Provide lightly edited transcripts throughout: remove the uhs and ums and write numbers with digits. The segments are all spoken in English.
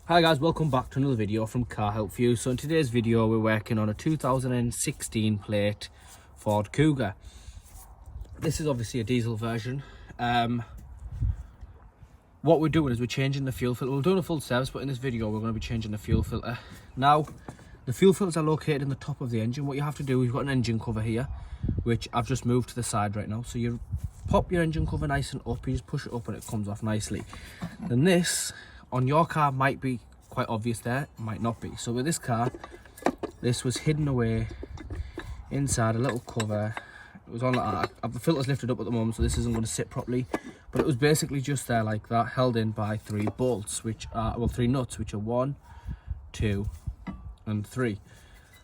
Hi guys, welcome back to another video from Car Help For You. So in today's video we're working on a 2016 plate Ford Kuga. This is obviously a diesel version. What we're doing is we're changing the fuel filter. We're doing a full service, but in this video we're going to be changing the fuel filter. Now the fuel filters are located in the top of the engine. What you have to do, you've got an engine cover here, which I've just moved to the side right now. So you pop your engine cover nice and up, you just push it up and it comes off nicely. Then this on your car might be quite obvious there, might not be. So with this car, this was hidden away inside a little cover. It was on like that. The filter's lifted up at the moment, so this isn't going to sit properly, but it was basically just there like that, held in by three bolts, which are, well, three nuts, which are 1, 2 and 3.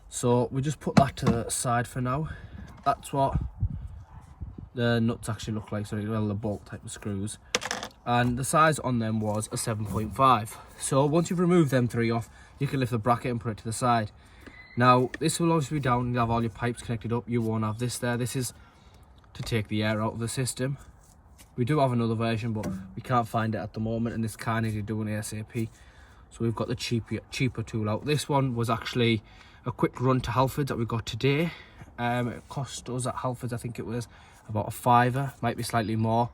So we just put that to the side for now. That's what the nuts actually look like, so well, the bolt type of screws. And the size on them was a 7.5. So once you've removed them three off, you can lift the bracket and put it to the side. Now this will obviously be down, you'll have all your pipes connected up, you won't have this there. This is to take the air out of the system. We do have another version, but we can't find it at the moment, and this car needed doing ASAP. So we've got the cheaper tool out. This one was actually a quick run to Halfords that we got today. It cost us at Halfords, I think it was about a £5, might be slightly more.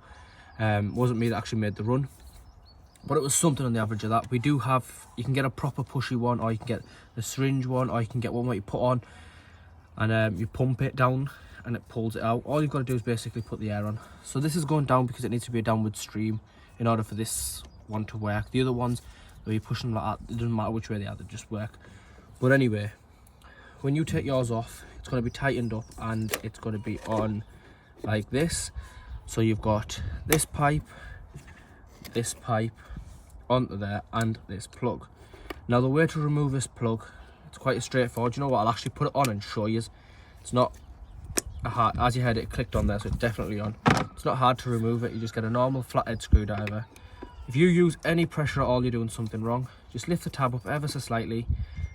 Wasn't me that actually made the run, but it was something on the average of that. We do have, you can get a proper pushy one, or you can get the syringe one, or you can get one where you put on and you pump it down and it pulls it out. All you've got to do is basically put the air on. So this is going down because it needs to be a downward stream in order for this one to work. The other ones, where you push them like that, it doesn't matter which way they are, they just work. But anyway, when you take yours off, it's going to be tightened up and it's going to be on like this. So you've got this pipe onto there, and this plug. Now the way to remove this plug, it's quite straightforward. You know what, I'll actually put it on and show you. It's not hard, as you heard it clicked on there, so it's definitely on. It's not hard to remove it. You just get a normal flathead screwdriver. If you use any pressure at all, you're doing something wrong. Just lift the tab up ever so slightly,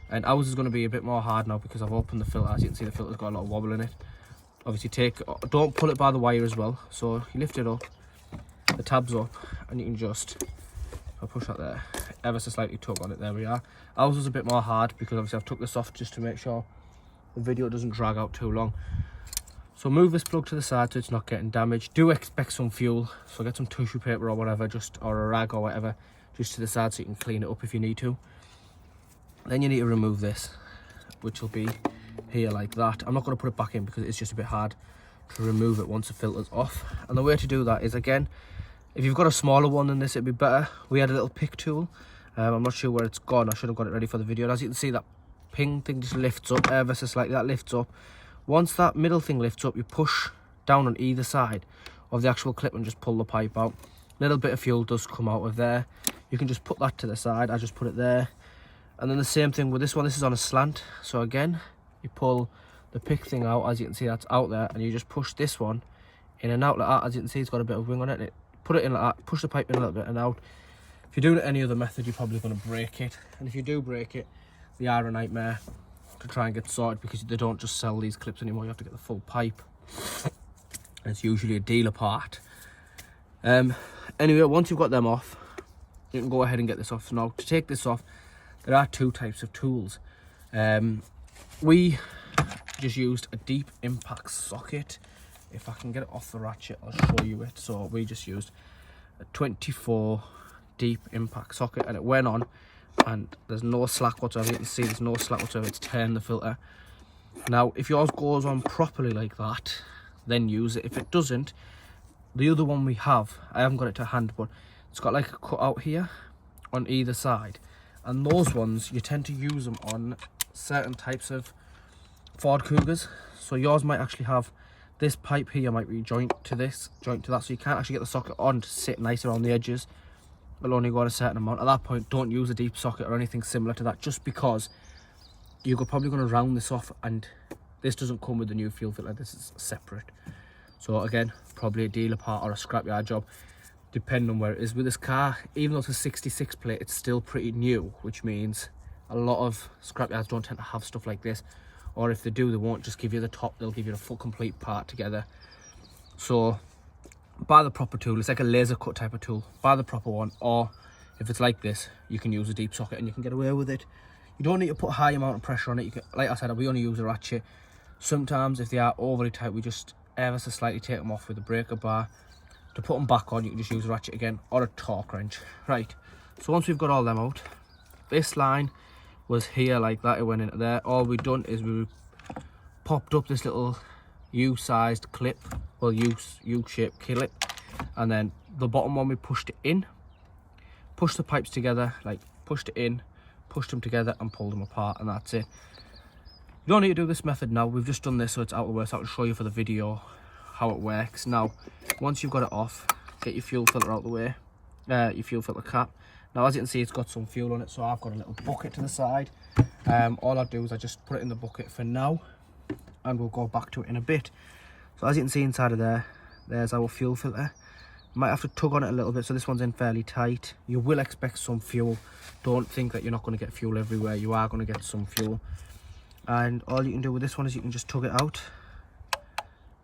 and ours is going to be a bit more hard now because I've opened the filter. As you can see, the filter's got a lot of wobble in it. Obviously don't pull it by the wire as well. So you lift it up, the tab's up, and you can just, I'll push that there, ever so slightly tug on it. There we are. Ours was a bit more hard because obviously I've took this off just to make sure the video doesn't drag out too long. So move this plug to the side so it's not getting damaged. Do expect some fuel, so get some tissue paper or whatever, or a rag or whatever, just to the side so you can clean it up if you need to. Then you need to remove this, which will be here like that. I'm not going to put it back in because it's just a bit hard to remove it once the filter's off. And the way to do that is, again, if you've got a smaller one than this, it'd be better. We had a little pick tool. I'm not sure where it's gone. I should have got it ready for the video. And as you can see, that ping thing just lifts up ever so slightly. That lifts up. Once that middle thing lifts up, you push down on either side of the actual clip and just pull the pipe out. A little bit of fuel does come out of there. You can just put that to the side. I just put it there. And then the same thing with this one. This is on a slant, so again, you pull the pick thing out. As you can see, that's out there, and you just push this one in and out like that. As you can see, it's got a bit of wing on it. Put it in like that, push the pipe in a little bit and out. If you're doing it any other method, you're probably going to break it, and if you do break it, they are a nightmare to try and get sorted because they don't just sell these clips anymore. You have to get the full pipe, and it's usually a dealer part. Anyway, once you've got them off, you can go ahead and get this off. Now, to take this off, there are two types of tools. We just used a deep impact socket. If I can get it off the ratchet, I'll show you it. So we just used a 24 deep impact socket, and it went on, and there's no slack whatsoever. You can see there's no slack whatsoever. It's turned the filter. Now, if yours goes on properly like that, then use it. If it doesn't, the other one we have, I haven't got it to hand, but it's got like a cut out here on either side. And those ones, you tend to use them on certain types of Ford Kugas. So yours might actually have this pipe here, might be joint to this, joint to that, so you can't actually get the socket on to sit nice around the edges. It'll only go on a certain amount. At that point, don't use a deep socket or anything similar to that, just because you're probably going to round this off, and this doesn't come with the new fuel filter. This is separate. So again, probably a dealer part or a scrapyard job, depending on where it is. With this car, even though it's a 66 plate, it's still pretty new, which means a lot of scrapyards don't tend to have stuff like this, or if they do, they won't just give you the top, they'll give you the full complete part together. So buy the proper tool. It's like a laser cut type of tool. Buy the proper one, or If it's like this, you can use a deep socket and you can get away with it. You don't need to put a high amount of pressure on it. You can, like I said, we only use a ratchet. Sometimes if they are overly tight, we just ever so slightly take them off with a breaker bar. To put them back on, you can just use a ratchet again or a torque wrench. Right, so once we've got all them out, this line was here like that, it went into there. All we've done is we popped up this little U-sized clip, well, U-shaped clip, and then the bottom one we pushed it in, pushed the pipes together, like pushed it in, pushed them together and pulled them apart, and that's it. You don't need to do this method now. We've just done this so it's out of the way, so I can show you for the video how it works. Now, once you've got it off, get your fuel filter out the way, your fuel filter cap. Now, as you can see, it's got some fuel on it, so I've got a little bucket to the side. All I do is I just put it in the bucket for now, and we'll go back to it in a bit. So as you can see inside of there, there's our fuel filter. Might have to tug on it a little bit, so this one's in fairly tight. You will expect some fuel. Don't think that you're not going to get fuel everywhere. You are going to get some fuel. And all you can do with this one is you can just tug it out.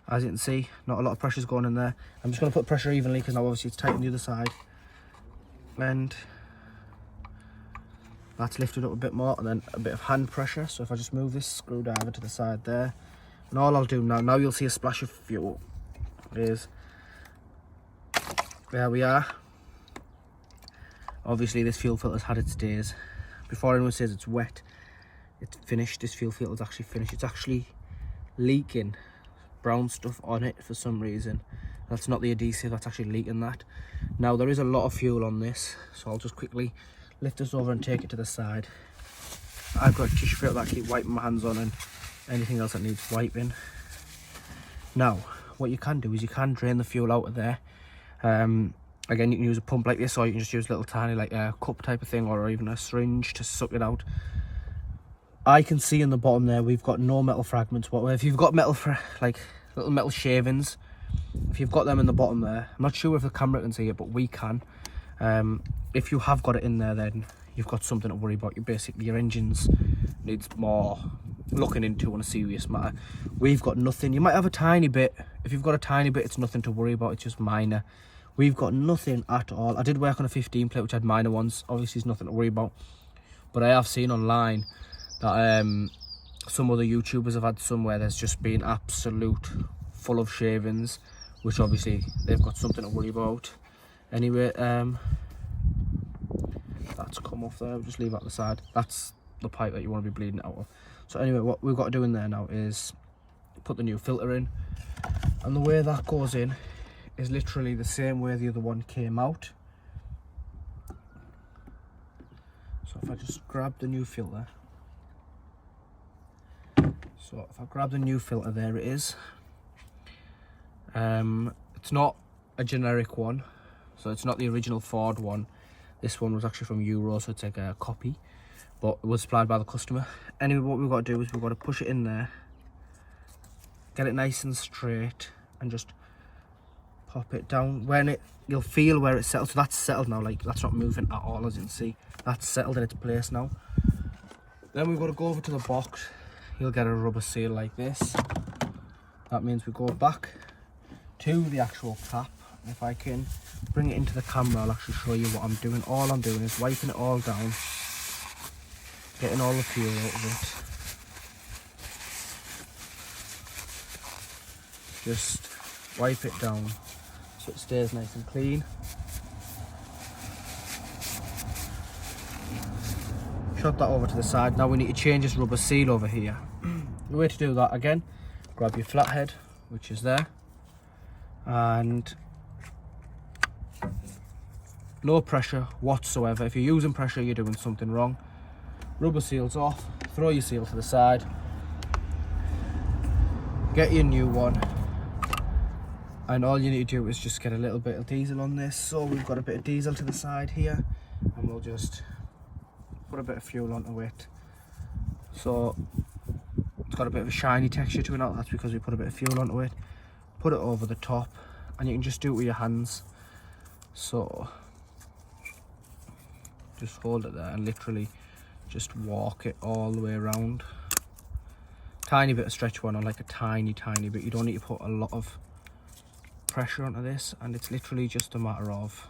As you can see, not a lot of pressure's going in there. I'm just going to put pressure evenly because now obviously it's tight on the other side. And that's lifted up a bit more, and then a bit of hand pressure. So if I just move this screwdriver to the side there, and all I'll do now you'll see a splash of fuel, is there we are. Obviously this fuel filter's had its days. Before anyone says it's wet, it's finished. This fuel filter's actually finished. It's actually leaking brown stuff on it for some reason. That's not the adhesive, that's actually leaking that. Now there is a lot of fuel on this, so I'll just quickly lift this over and take it to the side. I've got a tissue paper that I keep wiping my hands on and anything else that needs wiping. Now what you can do is you can drain the fuel out of there. Again, you can use a pump like this, or you can just use a little tiny like a cup type of thing, or even a syringe to suck it out. I can see in the bottom there we've got no metal fragments whatsoever. If you've got metal like little metal shavings, if you've got them in the bottom there, I'm not sure if the camera can see it, but we can. If you have got it in there, then you've got something to worry about. Your engines needs more looking into on a serious matter. We've got nothing. You might have a tiny bit. If you've got a tiny bit, it's nothing to worry about. It's just minor. We've got nothing at all. I did work on a 15 plate which had minor ones. Obviously it's nothing to worry about, but I have seen online that some other YouTubers have had some where there's just been absolute full of shavings, which obviously they've got something to worry about. Anyway, that's come off there. We'll just leave that to the side. That's the pipe that you want to be bleeding out of. So anyway, what we've got to do in there now is put the new filter in, and the way that goes in is literally the same way the other one came out. So if I just grab the new filter, so if I grab the new filter, there it is. It's not a generic one, so it's not the original Ford one. This one was actually from Euro, so it's like a copy, but it was supplied by the customer. Anyway, what we've got to do is we've got to push it in there, get it nice and straight, and just pop it down. You'll feel where it's settled. So that's settled now, like that's not moving at all, as you can see. That's settled in its place now. Then we've got to go over to the box. You'll get a rubber seal like this. That means we go back to the actual cap. If I can bring it into the camera, I'll actually show you what I'm doing. All I'm doing is wiping it all down, getting all the fuel out of it. Just wipe it down so it stays nice and clean. Shove that over to the side. Now we need to change this rubber seal over here. The way to do that, again, grab your flathead, which is there, and no pressure whatsoever. If you're using pressure, you're doing something wrong. Rubber seal's off, throw your seal to the side, get your new one, and all you need to do is just get a little bit of diesel on this. So we've got a bit of diesel to the side here, and we'll just put a bit of fuel onto it. So it's got a bit of a shiny texture to it now. That's because we put a bit of fuel onto it. Put it over the top, and you can just do it with your hands. So just hold it there and literally just walk it all the way around. Tiny bit of stretch one on, like a tiny bit. You don't need to put a lot of pressure onto this, and it's literally just a matter of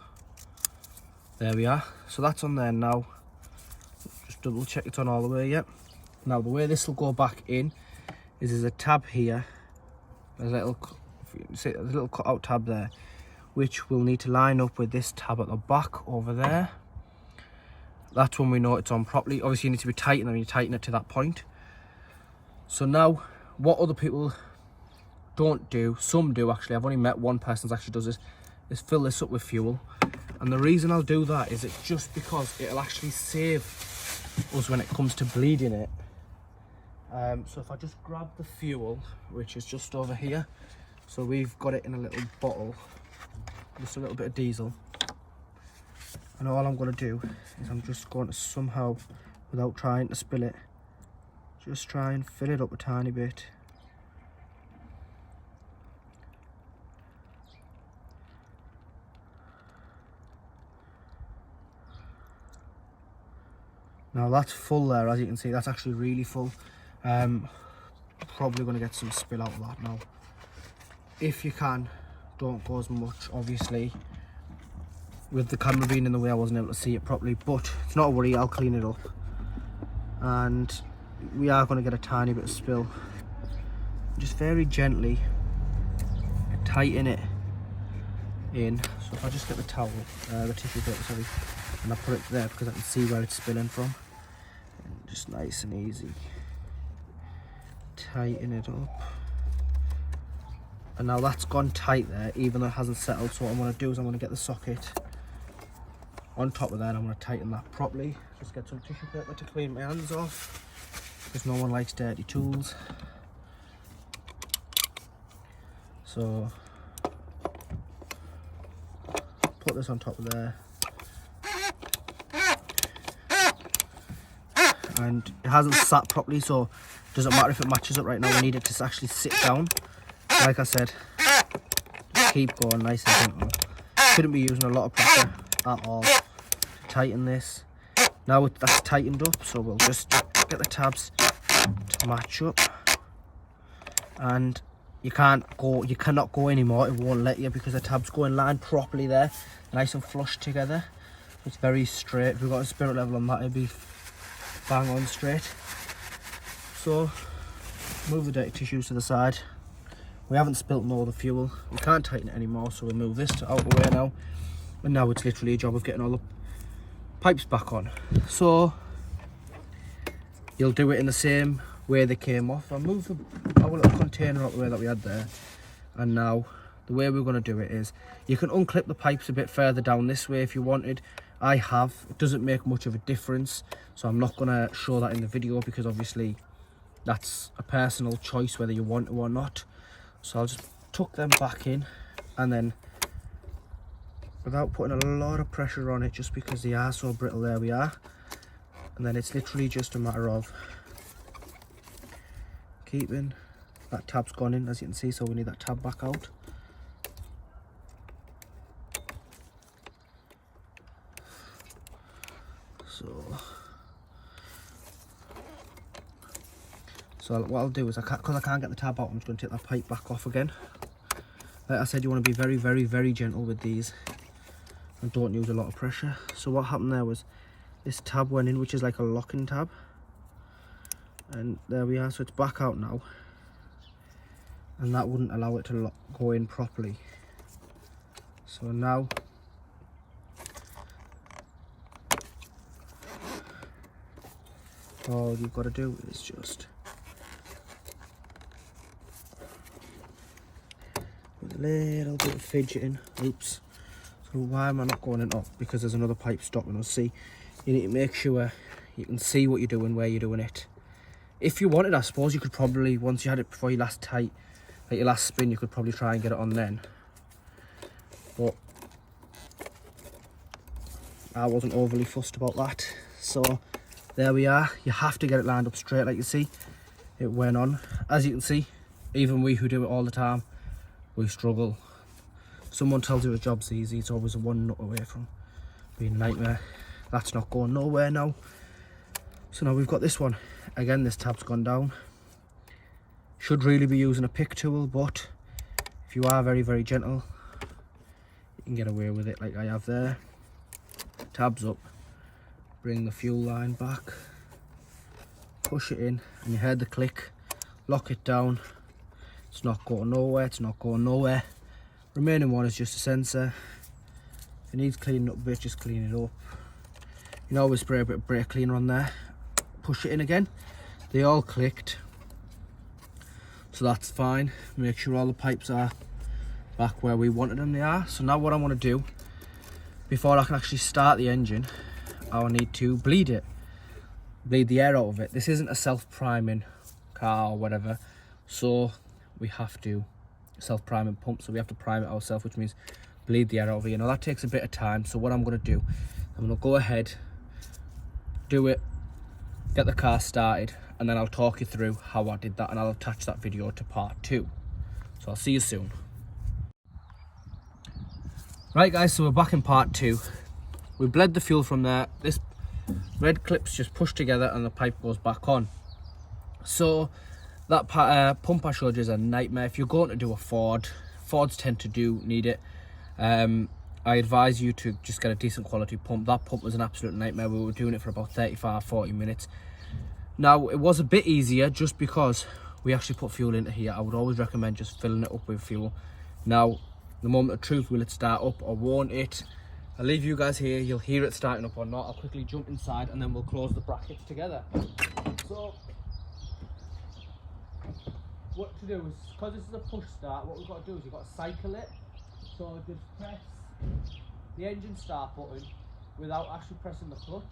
There we are. So that's on there now. Just double check it's on all the way, yep. Now the way this will go back in is there's a tab here. There's a little, see, there's a little cut out tab there, which will need to line up with this tab at the back over there. That's when we know it's on properly. Obviously you need to be tightened when you tighten it to that point. So now, what other people don't do, some do actually, I've only met one person that actually does this, is fill this up with fuel. And the reason I'll do that is it's just because it'll actually save us when it comes to bleeding it. So if I just grab the fuel, which is just over here, so we've got it in a little bottle, just a little bit of diesel. And all I'm going to do is I'm just going to somehow, without trying to spill it, just try and fill it up a tiny bit. Now that's full there, as you can see, that's actually really full. Probably going to get some spill out of that now. If you can, don't go as much, obviously. With the camera being in the way, I wasn't able to see it properly, but it's not a worry, I'll clean it up. And we are going to get a tiny bit of spill. Just very gently tighten it in. So if I just get the towel, the tissue paper, sorry, and I put it there because I can see where it's spilling from. And just nice and easy. Tighten it up. And now that's gone tight there, even though it hasn't settled. So what I'm going to do is I'm going to get the socket on top of that, and I'm going to tighten that properly. Just get some tissue paper to clean my hands off, because no one likes dirty tools. So put this on top of there, and it hasn't sat properly, so it doesn't matter if it matches up right now. We need it to actually sit down. Like I said, just keep going nice and gentle. Shouldn't be using a lot of pressure at all to tighten this. Now that's tightened up, so we'll just get the tabs to match up. And you cannot go anymore, it won't let you, because the tabs go in line properly there, nice and flush together. It's very straight. If we've got a spirit level on that, it'd be bang on straight. So move the dirty tissues to the side. We haven't spilt all the fuel, we can't tighten it anymore, so we'll move this out of the way now. And now it's literally a job of getting all the pipes back on. So you'll do it in the same way they came off. I'll move our little container out the way that we had there. And now the way we're going to do it is, you can unclip the pipes a bit further down this way if you wanted. I have. It doesn't make much of a difference, so I'm not going to show that in the video, because obviously that's a personal choice whether you want to or not. So I'll just tuck them back in, and then without putting a lot of pressure on it, just because they are so brittle, there we are. And then it's literally just a matter of keeping that tab's gone in, as you can see, so we need that tab back out. So what I'll do is, because I can't get the tab out, I'm just going to take that pipe back off again. Like I said, you want to be very, very, very gentle with these, and don't use a lot of pressure. So what happened there was, this tab went in, which is like a locking tab, and there we are. So it's back out now, and that wouldn't allow it to go in properly. So now all you've got to do is just, with a little bit of fidgeting, oops, so why am I not going in up? Because there's another pipe stopping us. See, you need to make sure you can see what you're doing, where you're doing it. If you wanted, I suppose you could probably, once you had it before your last tight, like your last spin, you could probably try and get it on then. But I wasn't overly fussed about that. So there we are. You have to get it lined up straight, like you see. It went on. As you can see, even we who do it all the time, we struggle. Someone tells you a job's easy, it's always a one nut away from being a nightmare. That's not going nowhere now. So now we've got this one. Again, this tab's gone down. Should really be using a pick tool, but if you are very, very gentle, you can get away with it like I have there. tabs up, bring the fuel line back, push it in, and you heard the click. Lock it down. It's not going nowhere, it's not going nowhere. Remaining one is just a sensor. If it needs cleaning up a bit, just clean it up. You can always spray a bit of brake cleaner on there. Push it in again. They all clicked, so that's fine. Make sure all the pipes are back where we wanted them they are. So now what I want to do, before I can actually start the engine, I will need to bleed the air out of it. This isn't a self-priming car or whatever, so we have to self-priming pump, so we have to prime it ourselves, which means bleed the air out of it. Now that takes a bit of time, so what I'm going to do, I'm going to go ahead, do it, get the car started, and then I'll talk you through how I did that, and I'll attach that video to part 2. So I'll see you soon. Right guys, so we're back in part 2. We bled the fuel from there. This red clip's just pushed together and the pipe goes back on. So that pump I showed you is a nightmare. If you're going to do a Fords tend to need it. I advise you to just get a decent quality pump. That pump was an absolute nightmare. We were doing it for about 35-40 minutes. Now it was a bit easier just because we actually put fuel into here. I would always recommend just filling it up with fuel. Now the moment of truth, will it start up or won't it? I'll leave you guys here, you'll hear it starting up or not. I'll quickly jump inside and then we'll close the brackets together. So what to do is, because this is a push start, what we've got to do is you've got to cycle it. So just press the engine start button without actually pressing the clutch.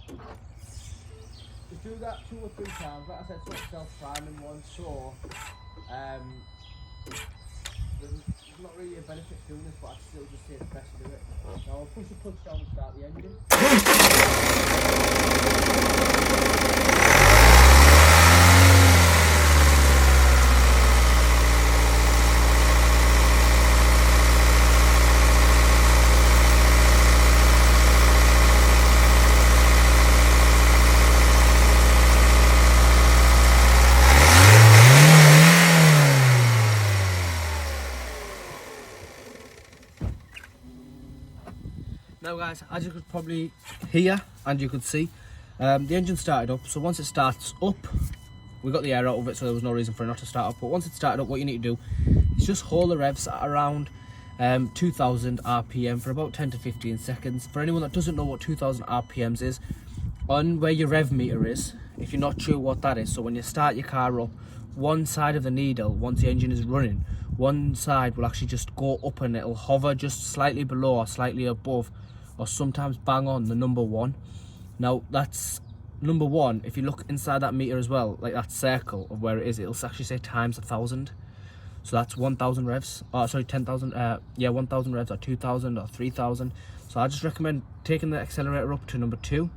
Just do that 2 or 3 times. Like I said, it's not self-priming one, so there's not really a benefit doing this, but I'd still just say it's best to do it. Now I'll push the clutch down and start the engine. Now guys, as you could probably hear and you could see, the engine started up. So once it starts up, we got the air out of it, so there was no reason for it not to start up. But once it started up, what you need to do is just hold the revs at around 2000 RPM for about 10 to 15 seconds. For anyone that doesn't know what 2000 RPMs is, on where your rev meter is, if you're not sure what that is, so when you start your car up, one side of the needle, once the engine is running, one side will actually just go up and it'll hover just slightly below or slightly above, or sometimes bang on the number 1. Now that's number 1. If you look inside that meter as well, like that circle of where it is, it'll actually say times 1000. So that's 1000 revs. Oh, sorry, 10,000. Yeah, 1000 revs, or 2000 or 3000. So I just recommend taking the accelerator up to number 2.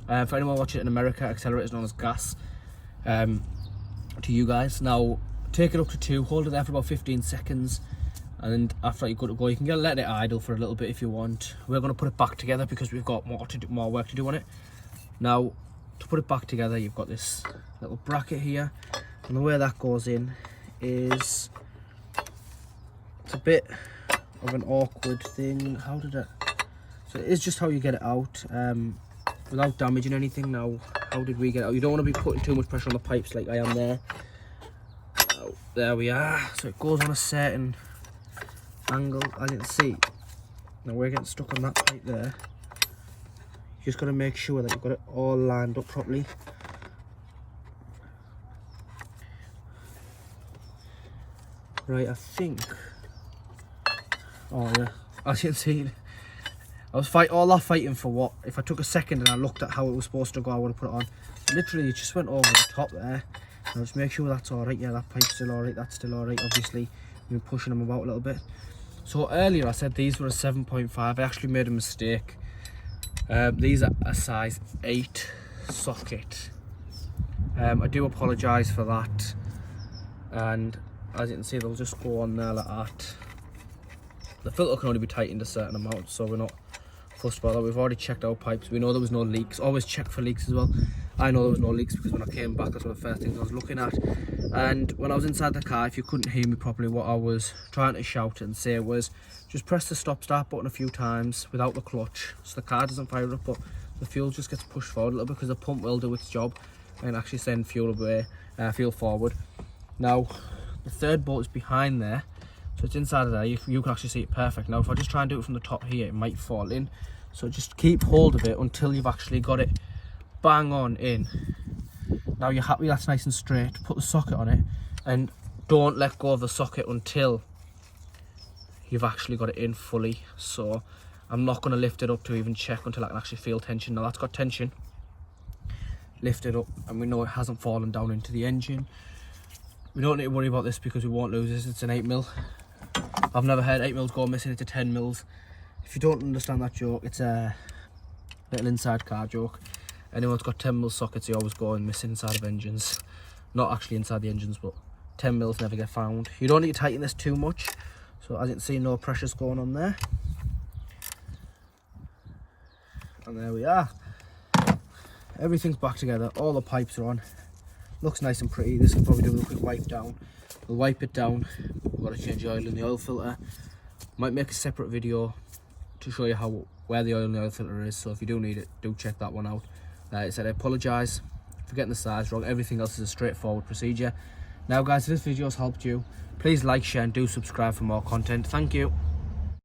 For anyone watching it in America, accelerator is known as gas. To you guys, now take it up to 2. Hold it there for about 15 seconds. And after you're good to go, you can let it idle for a little bit if you want. We're going to put it back together because we've got more work to do on it. Now, to put it back together, you've got this little bracket here, and the way that goes in is, it's a bit of an awkward thing. How did it? So it is just how you get it out without damaging anything. Now, how did we get it out? You don't want to be putting too much pressure on the pipes like I am there. Oh, there we are. So it goes on a certain angle, as you can see. Now we're getting stuck on that pipe there. You just got to make sure that you've got it all lined up properly. Right, I think, oh yeah, as you can see, I was all that fighting for what? If I took a second and I looked at how it was supposed to go, I would have put it on. Literally, it just went over the top there. Now just make sure that's alright. Yeah, that pipe's still alright, that's still alright. Obviously, I've been pushing them about a little bit. So earlier I said these were a 7.5. I actually made a mistake. These are a size 8 socket. I do apologise for that. And as you can see, they'll just go on there like that. The filter can only be tightened a certain amount, so we're not fussed about that. We've already checked our pipes. We know there was no leaks. Always check for leaks as well. I know there was no leaks because when I came back, that's one of the first things I was looking at. And when I was inside the car, if you couldn't hear me properly, what I was trying to shout and say was, just press the stop-start button a few times without the clutch, so the car doesn't fire up, but the fuel just gets pushed forward a little bit, because the pump will do its job and actually send fuel away, fuel forward. Now, the third bolt is behind there, so it's inside of there. You can actually see it perfect. Now, if I just try and do it from the top here, it might fall in. So just keep hold of it until you've actually got it bang on in. Now you're happy that's nice and straight. Put the socket on it, and don't let go of the socket until you've actually got it in fully. So I'm not going to lift it up to even check until I can actually feel tension. Now that's got tension. Lift it up, and we know it hasn't fallen down into the engine. We don't need to worry about this because we won't lose this. It's an 8mm. I've never heard 8mm go missing. It's a 10mm. If you don't understand that joke, it's a little inside car joke. Anyone's got 10mm sockets, they always go missing inside of engines. Not actually inside the engines, but 10mm never get found. You don't need to tighten this too much. So as you can see, no pressure's going on there. And there we are. Everything's back together. All the pipes are on. Looks nice and pretty. This will probably do a quick wipe down. We'll wipe it down. We've got to change the oil in the oil filter. Might make a separate video to show you where the oil in the oil filter is. So if you do need it, do check that one out. Like I said, I apologise for getting the size wrong. Everything else is a straightforward procedure. Now guys, if this video has helped you, please like, share and do subscribe for more content. Thank you.